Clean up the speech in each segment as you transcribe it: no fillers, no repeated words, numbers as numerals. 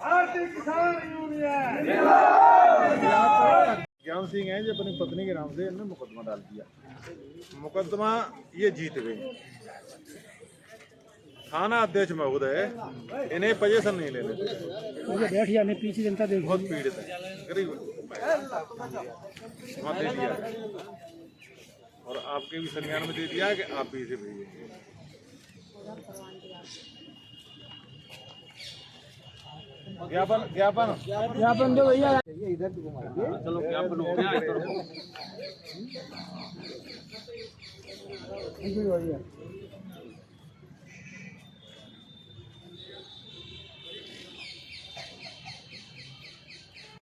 भारतीय किसान यूनियन। ज्ञान सिंह है जो अपनी पत्नी के नाम से इन्होंने मुकदमा डाल दिया। मुकदमा ये जीत गए। थाना अध्यक्ष महोदय इन्हें पोजीशन नहीं लेने देते। बैठ जाने पीछे जनता देख बहुत पीड़ित है, गरीब वहाँ दे दिया और आपके भी संज्ञान में दे दिया है कि आप भी इसे भेजिए। ज्ञापन दो भैया। चलो ज्ञापन हो गया।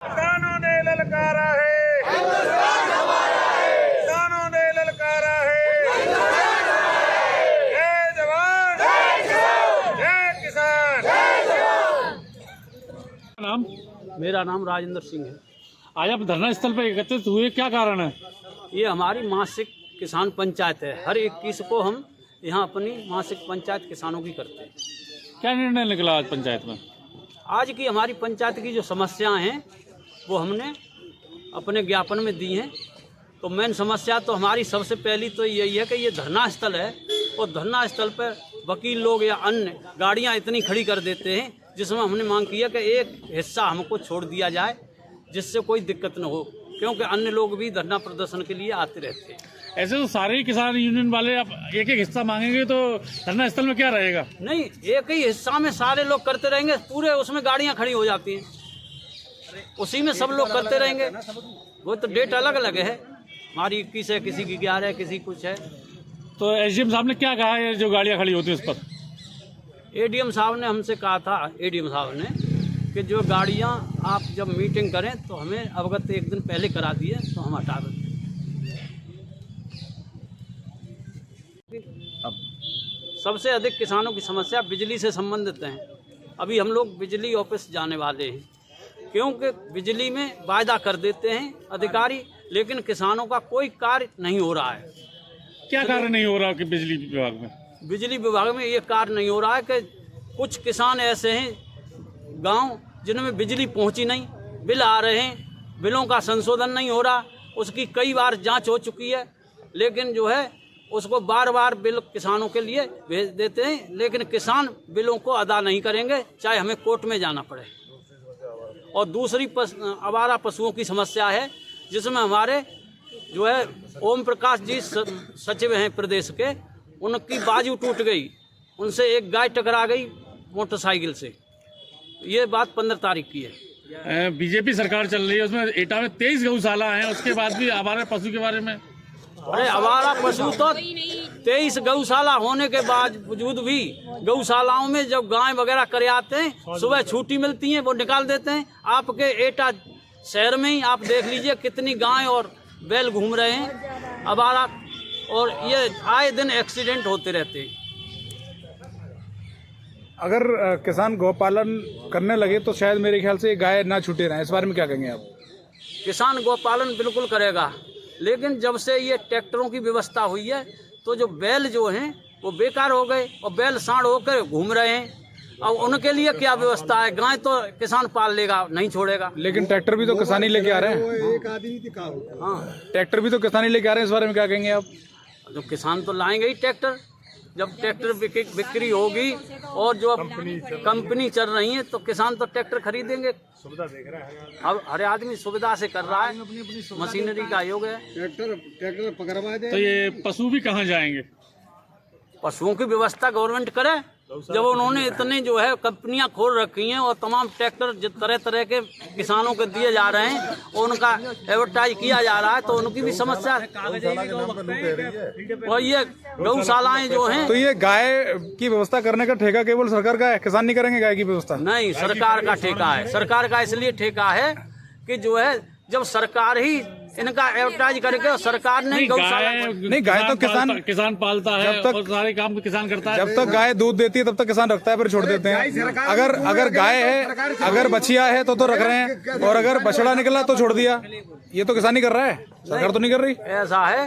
किसानों ने ललकारा है, किसानों ने ललकारा है। जय जवान जय किसान। नाम? मेरा नाम राजेंद्र सिंह है। आज आप धरना स्थल पर एकत्रित हुए, क्या कारण है? ये हमारी मासिक किसान पंचायत है। हर 21 को हम यहाँ अपनी मासिक पंचायत किसानों की करते हैं। क्या निर्णय निकला आज पंचायत में? आज की हमारी पंचायत की जो समस्याएं हैं वो हमने अपने ज्ञापन में दी हैं। तो मेन समस्या तो हमारी सबसे पहली तो यही है कि ये धरना स्थल है और धरना स्थल पर वकील लोग या अन्य गाड़ियाँ इतनी खड़ी कर देते हैं, जिसमें हमने मांग की है कि एक हिस्सा हमको छोड़ दिया जाए जिससे कोई दिक्कत न हो, क्योंकि अन्य लोग भी धरना प्रदर्शन के लिए आते रहते हैं। ऐसे तो सारे ही किसान यूनियन वाले आप एक एक हिस्सा मांगेंगे तो धरना स्थल में क्या रहेगा? नहीं, एक ही हिस्सा में सारे लोग करते रहेंगे, पूरे उसमें गाड़ियाँ खड़ी हो जाती हैं, उसी में सब लोग करते रहेंगे। वो तो डेट अलग अलग है, हमारी 21 है, किसी की 11 है, किसी कुछ है। तो एसडीएम साहब ने क्या कहा है जो गाड़ियाँ खड़ी होती है उस पर? एडीएम साहब ने हमसे कहा था, एडीएम साहब ने कि जो गाड़ियाँ आप जब मीटिंग करें तो हमें अवगत एक दिन पहले करा दिए तो हम हटा देते। सबसे अधिक किसानों की समस्या बिजली से संबंधित है। अभी हम लोग बिजली ऑफिस जाने वाले हैं, क्योंकि बिजली में वायदा कर देते हैं अधिकारी, लेकिन किसानों का कोई कार्य नहीं हो रहा है। क्या कारण नहीं हो रहा कि बिजली विभाग में? बिजली विभाग में ये कार्य नहीं हो रहा है कि कुछ किसान ऐसे हैं गांव जिनमें बिजली पहुंची नहीं, बिल आ रहे हैं, बिलों का संशोधन नहीं हो रहा। उसकी कई बार जांच हो चुकी है, लेकिन जो है उसको बार बार बिल किसानों के लिए भेज देते हैं, लेकिन किसान बिलों को अदा नहीं करेंगे, चाहे हमें कोर्ट में जाना पड़े। और दूसरी आवारा पशुओं की समस्या है, जिसमें हमारे जो है ओम प्रकाश जी सचिव हैं प्रदेश के, उनकी बाजू टूट गई, उनसे एक गाय टकरा गई मोटरसाइकिल से। ये बात 15 तारीख की है। बीजेपी सरकार चल रही है, उसमें एटा में 23 गौशाला हैं, उसके बाद भी आवारा पशु के बारे में? अरे आवारा पशु तो 23 गौशाला होने के बावजूद भी गौशालाओं में जब गाय वगैरह करे आते हैं, सुबह छुट्टी मिलती है वो निकाल देते हैं। आपके एटा शहर में ही आप देख लीजिए कितनी गाय और बैल घूम रहे हैं आवारा, और ये आए दिन एक्सीडेंट होते रहते हैं। अगर किसान गौपालन करने लगे तो शायद मेरे ख्याल से गाय ना छूटे रहें, इस बारे में क्या कहेंगे आप? किसान गौपालन बिल्कुल करेगा, लेकिन जब से ये ट्रैक्टरों की व्यवस्था हुई है तो जो बैल जो हैं वो बेकार हो गए और बैल सांड होकर घूम रहे हैं। अब उनके लिए क्या व्यवस्था है? गाय तो किसान पाल लेगा, नहीं छोड़ेगा। लेकिन ट्रैक्टर भी तो किसानी लेके आ रहे हैं। हाँ, ट्रैक्टर भी तो किसानी लेके आ रहे हैं, इस बारे में क्या कहेंगे आप? जो किसान तो लाएंगे ही ट्रैक्टर। जब ट्रैक्टर बिक्री होगी और जो अब कंपनी चल रही है तो किसान तो ट्रैक्टर खरीदेंगे। सुविधा देख रहा है, अब हर आदमी सुविधा से कर रहा है, मशीनरी का योग है। ट्रैक्टर पकड़वा दे। तो ये पशु भी कहाँ जाएंगे? पशुओं की व्यवस्था गवर्नमेंट करे। जब उन्होंने इतने जो है कंपनियां खोल रखी हैं और तमाम ट्रैक्टर तरह तरह के किसानों को दिए जा रहे हैं और उनका एडवर्टाइज किया जा रहा है, तो उनकी भी समस्या है। और ये गौशालाएं जो हैं, तो ये गाय की व्यवस्था करने का ठेका केवल सरकार का है, किसान नहीं करेंगे गाय की व्यवस्था? नहीं, सरकार का ठेका है। सरकार का इसलिए ठेका है कि जो है जब सरकार ही इनका एडवर्टाइज करके, सरकार ने गौशाला नहीं, गाय तो किसान पालता है, जब तक और सारे काम तो किसान करता है। जब तक गाय दूध देती है तब तक किसान रखता है, फिर छोड़ देते हैं। अगर गाय है, अगर बछिया है तो रख रहे हैं, और अगर बछड़ा निकला तो छोड़ दिया। ये तो किसान ही कर रहा है, सरकार तो नहीं कर रही। ऐसा है,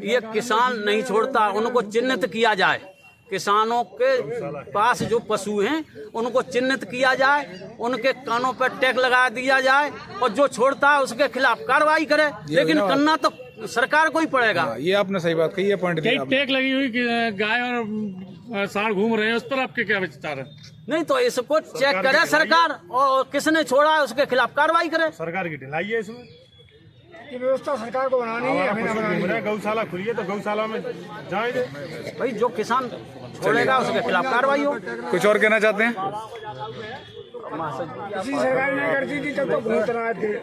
ये किसान नहीं छोड़ता, उनको चिन्हित किया जाए किसानों के पास जो पशु हैं उनको चिन्हित किया जाए, उनके कानों पर टैग लगा दिया जाए और जो छोड़ता है उसके खिलाफ कार्रवाई करे। लेकिन करना तो सरकार को ही पड़ेगा। ये आपने सही बात कही है, पॉइंट कई दिया आपने। टैग लगी हुई कि गाय और सांड घूम रहे हैं, उस पर आपके क्या विचार है? नहीं तो इसको चेक करे सरकार और किसने छोड़ा है उसके खिलाफ कार्रवाई करे। सरकार की ढिलाई है इसमें। की व्यवस्था सरकार को बनानी है, हमें ना बनानी है। गौशाला खुली है तो गौशाला में जाएंगे। भाई जो किसान छोड़ेगा उसके खिलाफ कार्रवाई हो। कुछ और कहना चाहते हैं? किसी सरकार नहीं करती थी तब तो भूत रहा थे।